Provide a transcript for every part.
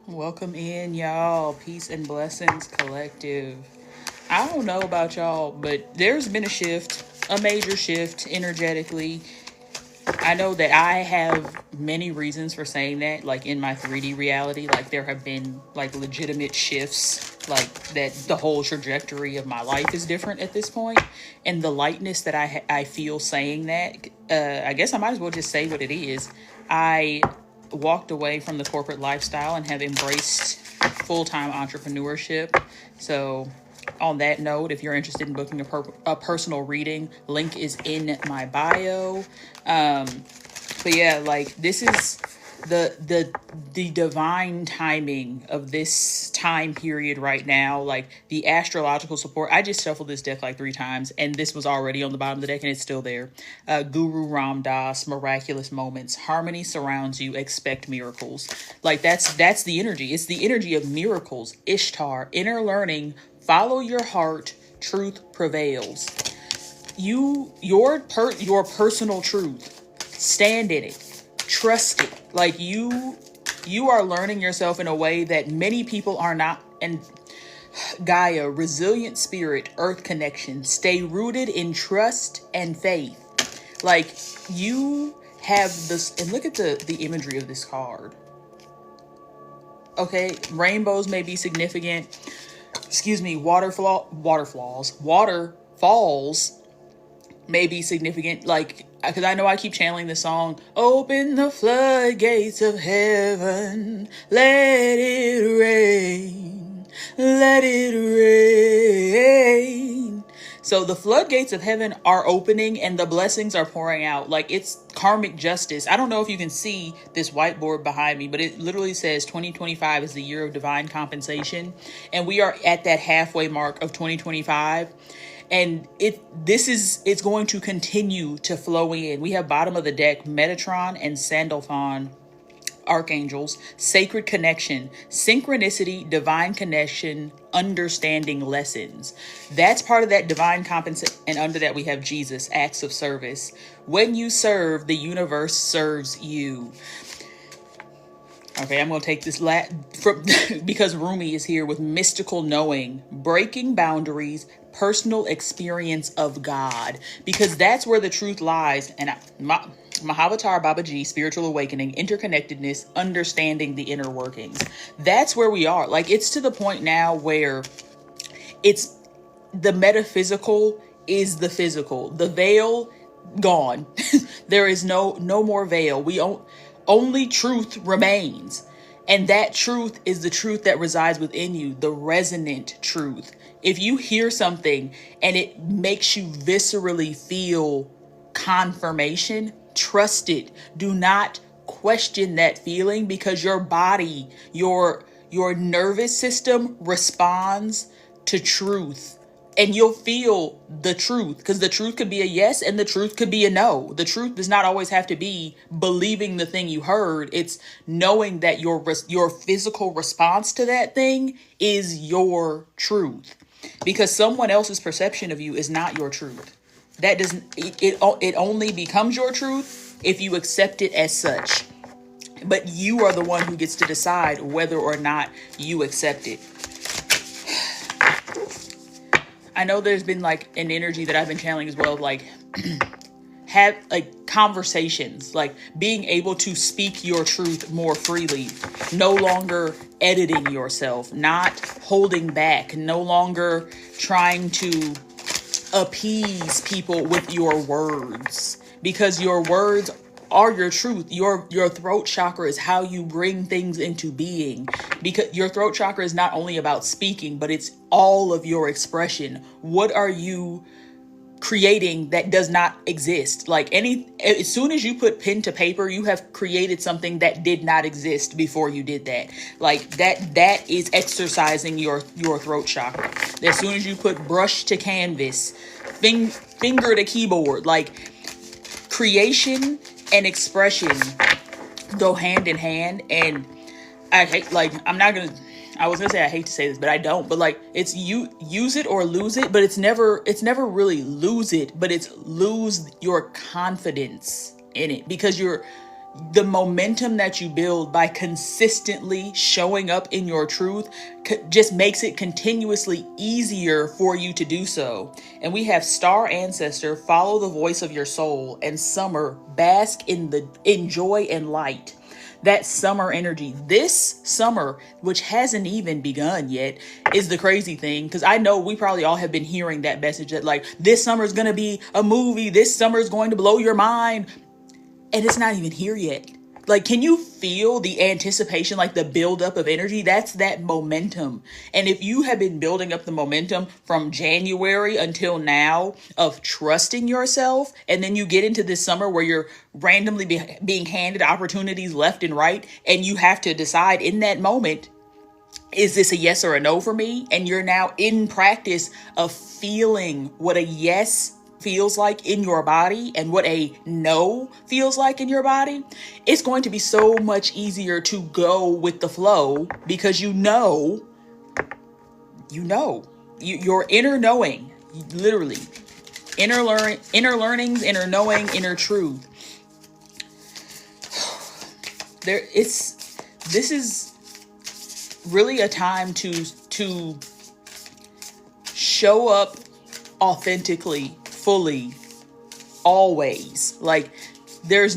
Welcome in, y'all. Peace and blessings, collective. I don't know about y'all, but there's been a shift, a major shift energetically. I know that I have many reasons for saying that, like in my 3D reality, like there have been like legitimate shifts, like that the whole trajectory of my life is different at this point. And the lightness that I feel saying that, I guess I might as well just say what it is. I walked away from the corporate lifestyle and have embraced full-time entrepreneurship. So on that note, if you're interested in booking a personal reading, link is in my bio. um but yeah, like this is the divine timing of this time period right now, like the astrological support. I just shuffled this deck like 3 times and this was already on the bottom of the deck and it's still there. Guru Ram Dass, miraculous moments, harmony surrounds you, expect miracles. Like that's the energy. It's the energy of miracles. Ishtar, inner learning, follow your heart, truth prevails. Your personal truth, stand in it, trust it. Like you are learning yourself in a way that many people are not. And Gaia, resilient spirit, earth connection, stay rooted in trust and faith. Like you have this. And look at the imagery of this card. Okay, rainbows may be significant. Excuse me, waterfalls may be significant. Like, because I know I keep channeling the song, open the floodgates of heaven, let it rain, let it rain. So the floodgates of heaven are opening and the blessings are pouring out. Like it's karmic justice. I don't know if you can see this whiteboard behind me, but it literally says 2025 is the year of divine compensation. And we are at that halfway mark of 2025. And it's going to continue to flow in. We have bottom of the deck Metatron and Sandalphon archangels, sacred connection, synchronicity, divine connection, understanding lessons. That's part of that divine compensation. And under that we have Jesus, acts of service. When you serve, the universe serves you. Okay, I'm going to take this because Rumi is here with mystical knowing, breaking boundaries, personal experience of God, because that's where the truth lies. And Mahavatar Babaji, spiritual awakening, interconnectedness, understanding the inner workings. That's where we are. Like it's to the point now where it's the metaphysical is the physical. The veil gone. There is no more veil. Only truth remains. And that truth is the truth that resides within you, the resonant truth. If you hear something and it makes you viscerally feel confirmation, trust it. Do not question that feeling, because your body, your nervous system responds to truth. And you'll feel the truth, because the truth could be a yes and the truth could be a no. The truth does not always have to be believing the thing you heard. It's knowing that your physical response to that thing is your truth, because someone else's perception of you is not your truth. That doesn't it only becomes your truth if you accept it as such. But you are the one who gets to decide whether or not you accept it. I know there's been like an energy that I've been channeling as well, like have like conversations, like being able to speak your truth more freely, no longer editing yourself, not holding back, no longer trying to appease people with your words, because your words are your truth. Your throat chakra is how you bring things into being, because your throat chakra is not only about speaking, but it's all of your expression. What are you creating that does not exist? Like as soon as you put pen to paper, you have created something that did not exist before you did that. Like that is exercising your throat chakra. As soon as you put brush to canvas, finger to keyboard, like creation and expression go hand in hand. And I hate, like, I was gonna say I hate to say this, but I don't. But like, it's you use it or lose it, but it's never really lose it, but it's lose your confidence in it, because the momentum that you build by consistently showing up in your truth just makes it continuously easier for you to do so. And we have Star Ancestor, follow the voice of your soul, and Summer, bask in joy and light. That summer energy, this summer, which hasn't even begun yet, is the crazy thing. Because I know we probably all have been hearing that message that like, this summer is going to be a movie, this summer is going to blow your mind. And it's not even here yet. Like, can you feel the anticipation, like the buildup of energy? That's that momentum. And if you have been building up the momentum from January until now of trusting yourself, and then you get into this summer where you're randomly being handed opportunities left and right, and you have to decide in that moment, is this a yes or a no for me? And you're now in practice of feeling what a yes feels like in your body and what a no feels like in your body. It's going to be so much easier to go with the flow because your inner knowing, literally inner learnings, inner knowing, inner truth. This is really a time to show up authentically, fully, always. Like, there's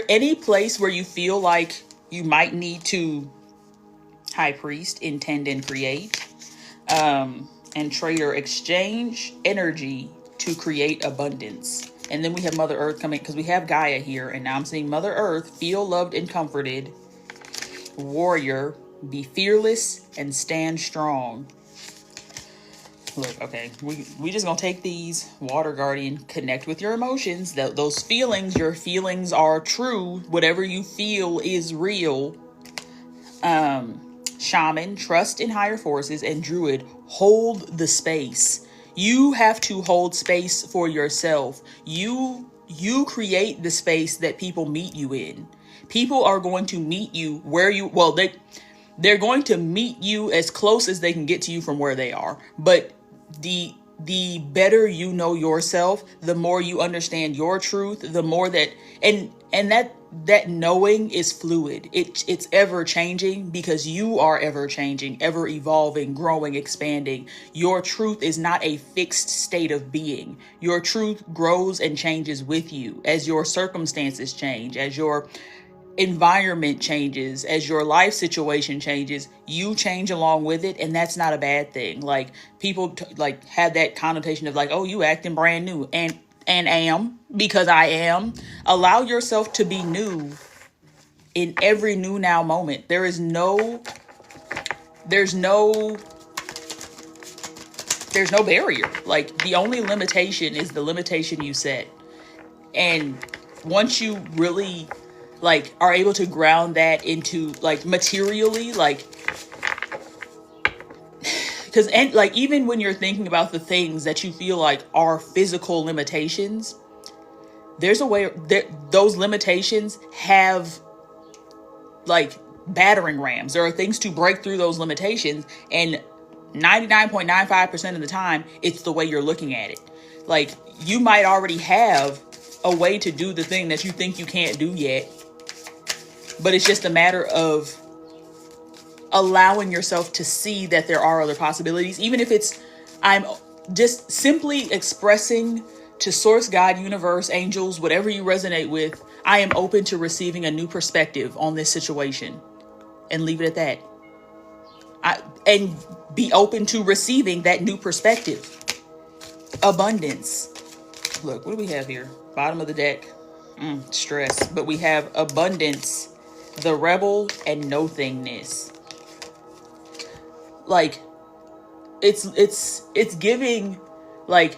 any place where you feel like you might need to high priest, intend, and create, and trader exchange energy to create abundance. And then we have Mother Earth coming, because we have Gaia here, and now I'm seeing Mother Earth, feel loved and comforted, warrior, be fearless and stand strong. Look, okay, we just gonna take these. Water Guardian, connect with your emotions. Those feelings, your feelings are true. Whatever you feel is real. Shaman, trust in higher forces. And Druid, hold the space. You have to hold space for yourself. You create the space that people meet you in. People are going to meet you where you, well, they're going to meet you as close as they can get to you from where they are. But the better you know yourself, the more you understand your truth, the more that, and that knowing is fluid. It's ever changing because you are ever changing, ever evolving, growing, expanding. Your truth is not a fixed state of being. Your truth grows and changes with you as your circumstances change, as your environment changes, as your life situation changes. You change along with it, and that's not a bad thing. Like, people like have that connotation of like, oh, you acting brand new, and am, because I am. Allow yourself to be new in every new now moment. There's no barrier. Like, the only limitation is the limitation you set. And once you really like are able to ground that into like materially, like, because, and like, even when you're thinking about the things that you feel like are physical limitations, there's a way that those limitations have like battering rams. There are things to break through those limitations, and 99.95% of the time, it's the way you're looking at it. Like, you might already have a way to do the thing that you think you can't do yet, but it's just a matter of allowing yourself to see that there are other possibilities. Even if it's, I'm just simply expressing to source, God, universe, angels, whatever you resonate with, I am open to receiving a new perspective on this situation, and leave it at that. And be open to receiving that new perspective. Abundance. Look, what do we have here? Bottom of the deck. Stress. But we have abundance, the rebel, and nothingness. Like, it's giving like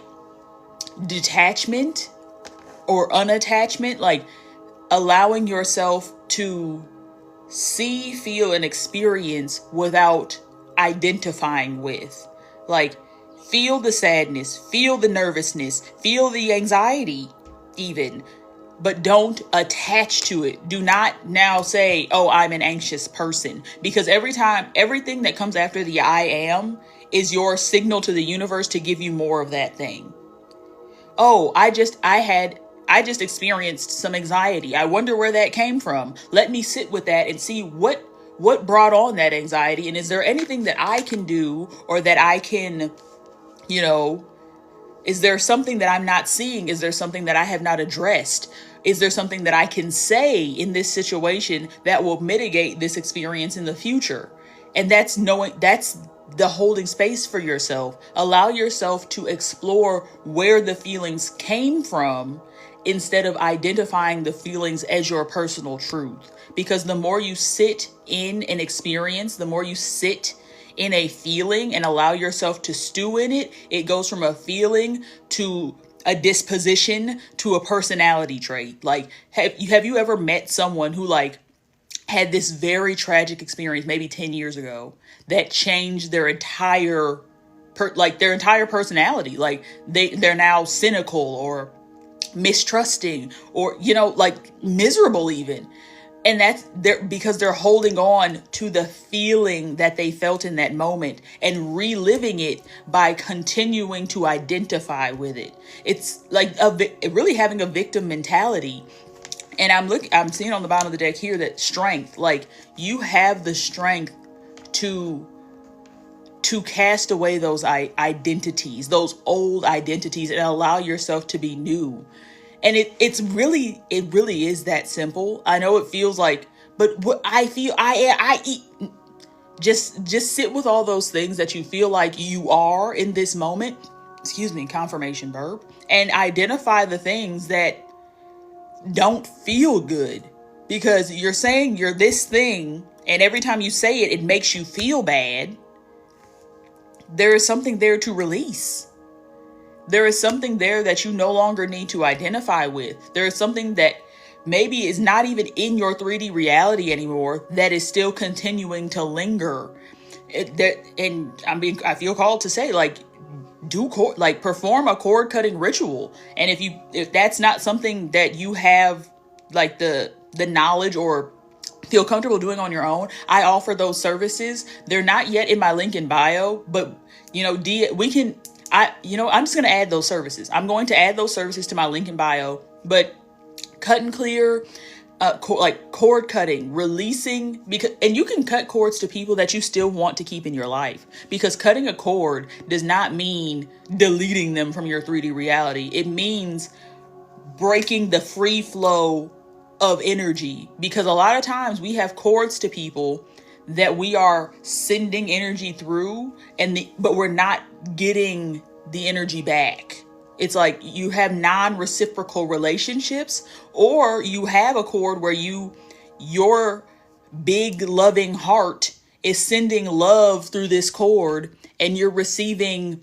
detachment or unattachment, like allowing yourself to see, feel, and experience without identifying with. Like, feel the sadness, feel the nervousness, feel the anxiety even, but don't attach to it. Do not now say, oh, I'm an anxious person, because everything that comes after the I am is your signal to the universe to give you more of that thing. Oh, I had I just experienced some anxiety. I wonder where that came from. Let me sit with that and see what brought on that anxiety, and is there anything that I can do, or that I can, you know, is there something that I'm not seeing? Is there something that I have not addressed? Is there something that I can say in this situation that will mitigate this experience in the future? And that's the holding space for yourself. Allow yourself to explore where the feelings came from instead of identifying the feelings as your personal truth. Because the more you sit in an experience, the more you sit in a feeling and allow yourself to stew in it, it goes from a feeling to a disposition to a personality trait. Like, have you ever met someone who like had this very tragic experience maybe 10 years ago that changed their entire their entire personality? Like they're now cynical or mistrusting, or like miserable even. And that's because they're holding on to the feeling that they felt in that moment and reliving it by continuing to identify with it. It's like really having a victim mentality. And I'm seeing on the bottom of the deck here that strength, like you have the strength to cast away those identities, those old identities, and allow yourself to be new. And it really is that simple. I know it feels like, but what I feel, I eat. Just sit with all those things that you feel like you are in this moment. Excuse me, confirmation verb. And identify the things that don't feel good, because you're saying you're this thing, and every time you say it, it makes you feel bad. There is something there to release. There is something there that you no longer need to identify with. There is something that maybe is not even in your 3D reality anymore that is still continuing to linger. I feel called to say, like, perform a cord cutting ritual. And if that's not something that you have like the knowledge or feel comfortable doing on your own, I offer those services. They're not yet in my link in bio, but I'm just going to add those services. I'm going to add those services to my link in bio. But cut and clear, cord cutting, releasing, and you can cut cords to people that you still want to keep in your life, because cutting a cord does not mean deleting them from your 3D reality. It means breaking the free flow of energy, because a lot of times we have cords to people that we are sending energy through, but we're not getting the energy back. It's like you have non-reciprocal relationships, or you have a cord where your big loving heart is sending love through this cord, and you're receiving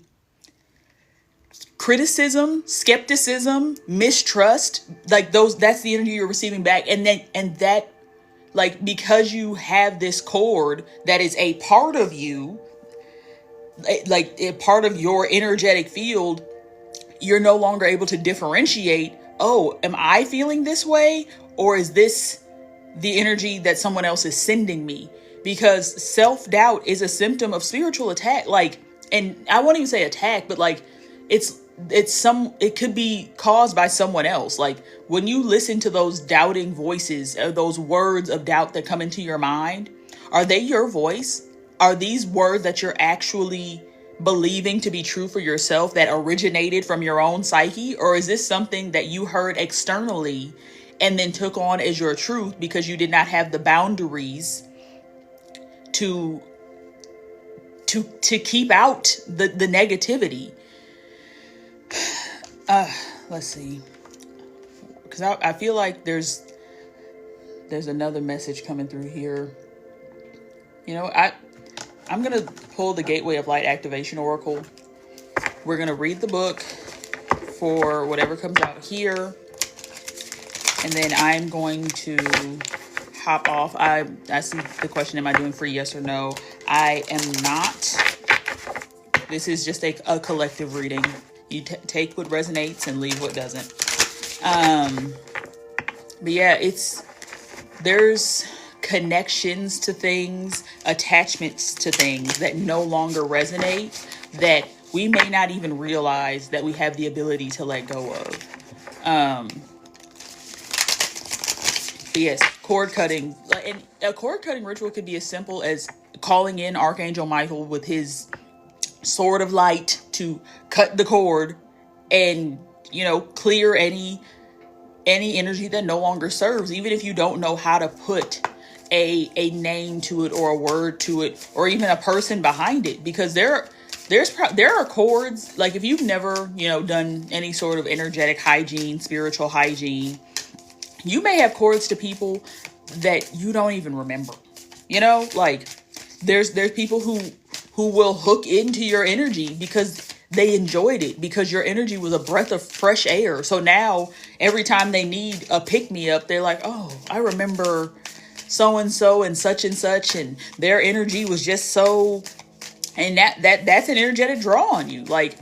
criticism, skepticism, mistrust, that's the energy you're receiving back. And that, like, because you have this cord that is a part of you, like a part of your energetic field, you're no longer able to differentiate, oh, am I feeling this way? Or is this the energy that someone else is sending me? Because self-doubt is a symptom of spiritual attack. And I won't even say attack, but it could be caused by someone else. Like when you listen to those doubting voices, or those words of doubt that come into your mind, are they your voice? Are these words that you're actually believing to be true for yourself, that originated from your own psyche? Or is this something that you heard externally and then took on as your truth because you did not have the boundaries to keep out the negativity? Let's see, because I feel like there's another message coming through here. I'm going to pull the Gateway of Light Activation Oracle. We're going to read the book for whatever comes out here. And then I'm going to hop off. I see the question, am I doing free, yes or no? I am not. This is just a collective reading. You take what resonates and leave what doesn't. But yeah, there's connections to things, attachments to things that no longer resonate, that we may not even realize that we have the ability to let go of. But yes, cord cutting. And a cord cutting ritual could be as simple as calling in Archangel Michael with his sword of light to cut the cord and, clear any energy that no longer serves, even if you don't know how to put a name to it or a word to it or even a person behind it, because there are cords, like if you've never done any sort of energetic hygiene, spiritual hygiene, you may have cords to people that you don't even remember. Like there's people who will hook into your energy because they enjoyed it, because your energy was a breath of fresh air. So now every time they need a pick me up, they're like, oh, I remember so and so and such, and their energy was just so, and that's an energetic draw on you. Like,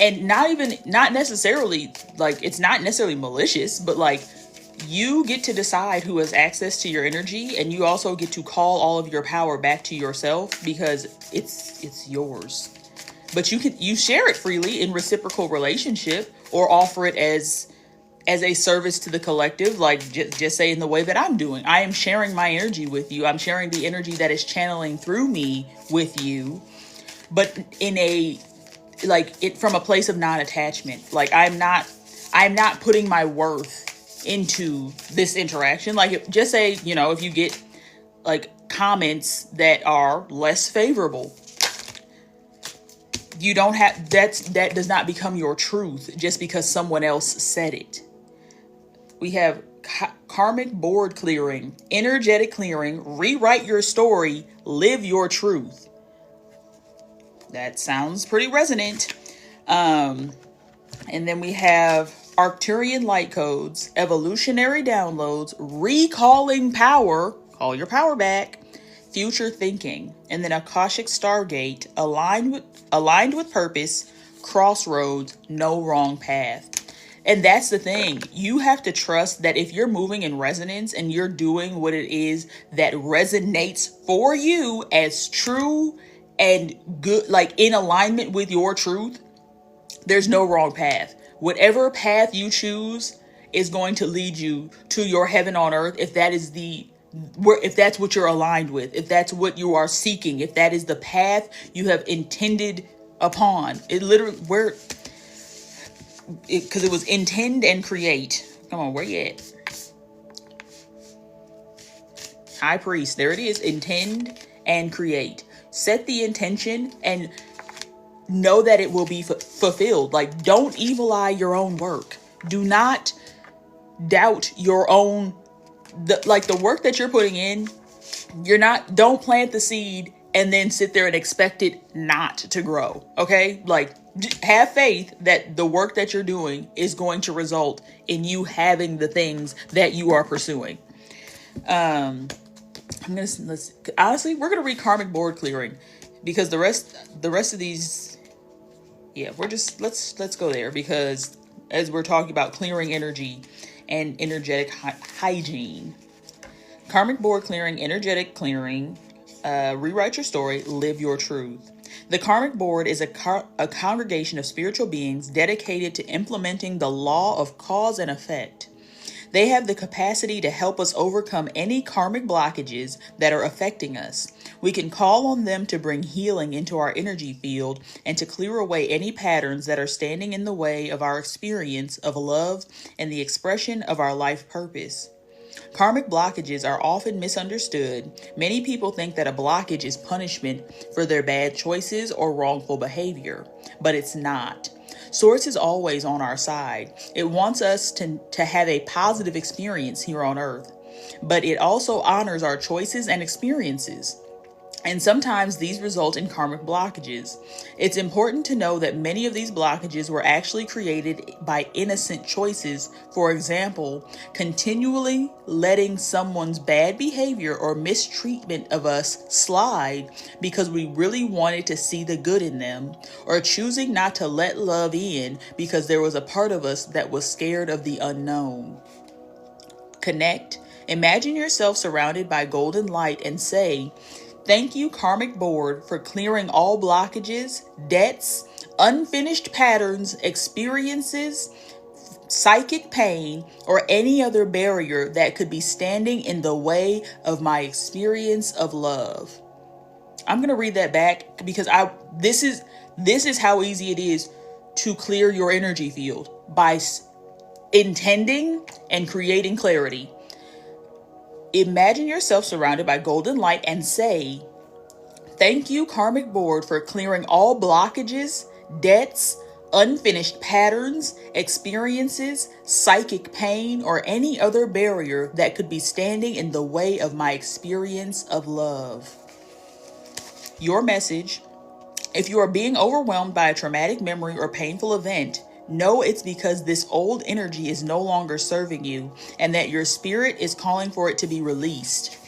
and not necessarily, like, it's not necessarily malicious, but like, you get to decide who has access to your energy, and you also get to call all of your power back to yourself because it's yours. But you share it freely in reciprocal relationship, or offer it as a service to the collective, like just say in the way that I'm doing. I am sharing my energy with you. I'm sharing the energy that is channeling through me with you, but in a, like, it from a place of non-attachment. Like I'm not putting my worth into this interaction. Like, just say, if you get like comments that are less favorable, you don't have, that does not become your truth just because someone else said it. We have karmic board clearing, energetic clearing, rewrite your story, live your truth. That sounds pretty resonant. And then we have Arcturian light codes, evolutionary downloads, recalling power, call your power back, future thinking, and then Akashic Stargate, aligned with purpose, crossroads, no wrong path. And that's the thing. You have to trust that if you're moving in resonance and you're doing what it is that resonates for you as true and good, like in alignment with your truth, there's no wrong path. Whatever path you choose is going to lead you to your heaven on earth, if that's what you're aligned with, if that's what you are seeking, if that is the path you have intended upon. It literally, because it was intend and create. Come on, where you at? High priest, there it is. Intend and create. Set the intention and know that it will be fulfilled. Like, don't evil eye your own work. Do not doubt your own, the work that you're putting in. Don't plant the seed and then sit there and expect it not to grow. Okay? Like, have faith that the work that you're doing is going to result in you having the things that you are pursuing. Honestly, we're gonna read karmic board clearing, because the rest of these, yeah, let's go there, because as we're talking about clearing energy and energetic hygiene. Karmic board clearing, energetic clearing, rewrite your story, live your truth. The Karmic Board is a congregation of spiritual beings dedicated to implementing the law of cause and effect. They have the capacity to help us overcome any karmic blockages that are affecting us. We can call on them to bring healing into our energy field and to clear away any patterns that are standing in the way of our experience of love and the expression of our life purpose. Karmic blockages are often misunderstood. Many people think that a blockage is punishment for their bad choices or wrongful behavior, but it's not. Source is always on our side. It wants us to have a positive experience here on earth, but it also honors our choices and experiences. And sometimes these result in karmic blockages. It's important to know that many of these blockages were actually created by innocent choices. For example, continually letting someone's bad behavior or mistreatment of us slide because we really wanted to see the good in them, or choosing not to let love in because there was a part of us that was scared of the unknown. Connect. Imagine yourself surrounded by golden light and say, "Thank you, Karmic Board, for clearing all blockages, debts, unfinished patterns, experiences, psychic pain, or any other barrier that could be standing in the way of my experience of love. I'm going to read that back because this is how easy it is to clear your energy field by intending and creating clarity. Imagine yourself surrounded by golden light and say, "Thank you, Karmic Board, for clearing all blockages, debts, unfinished patterns, experiences, psychic pain, or any other barrier that could be standing in the way of my experience of love." Your message: if you are being overwhelmed by a traumatic memory or painful event, know it's because this old energy is no longer serving you and that your spirit is calling for it to be released.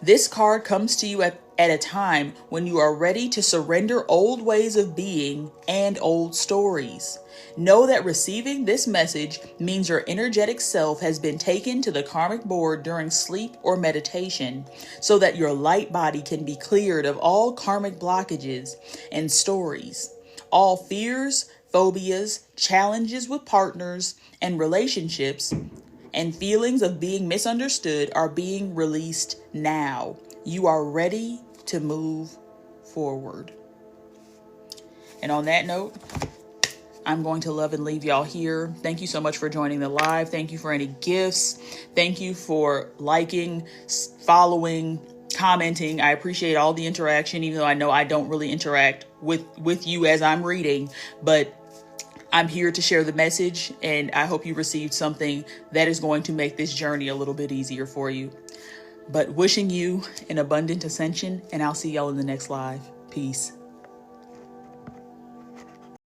This card comes to you at a time when you are ready to surrender old ways of being and old stories. Know that receiving this message means your energetic self has been taken to the Karmic Board during sleep or meditation so that your light body can be cleared of all karmic blockages and stories. All fears, phobias, challenges with partners and relationships, and feelings of being misunderstood are being released now. You are ready to move forward. And on that note, I'm going to love and leave y'all here. Thank you so much for joining the live. Thank you for any gifts. Thank you for liking, following, commenting. I appreciate all the interaction, even though I know I don't really interact with you as I'm reading, but I'm here to share the message, and I hope you received something that is going to make this journey a little bit easier for you. But wishing you an abundant ascension, and I'll see y'all in the next live. Peace.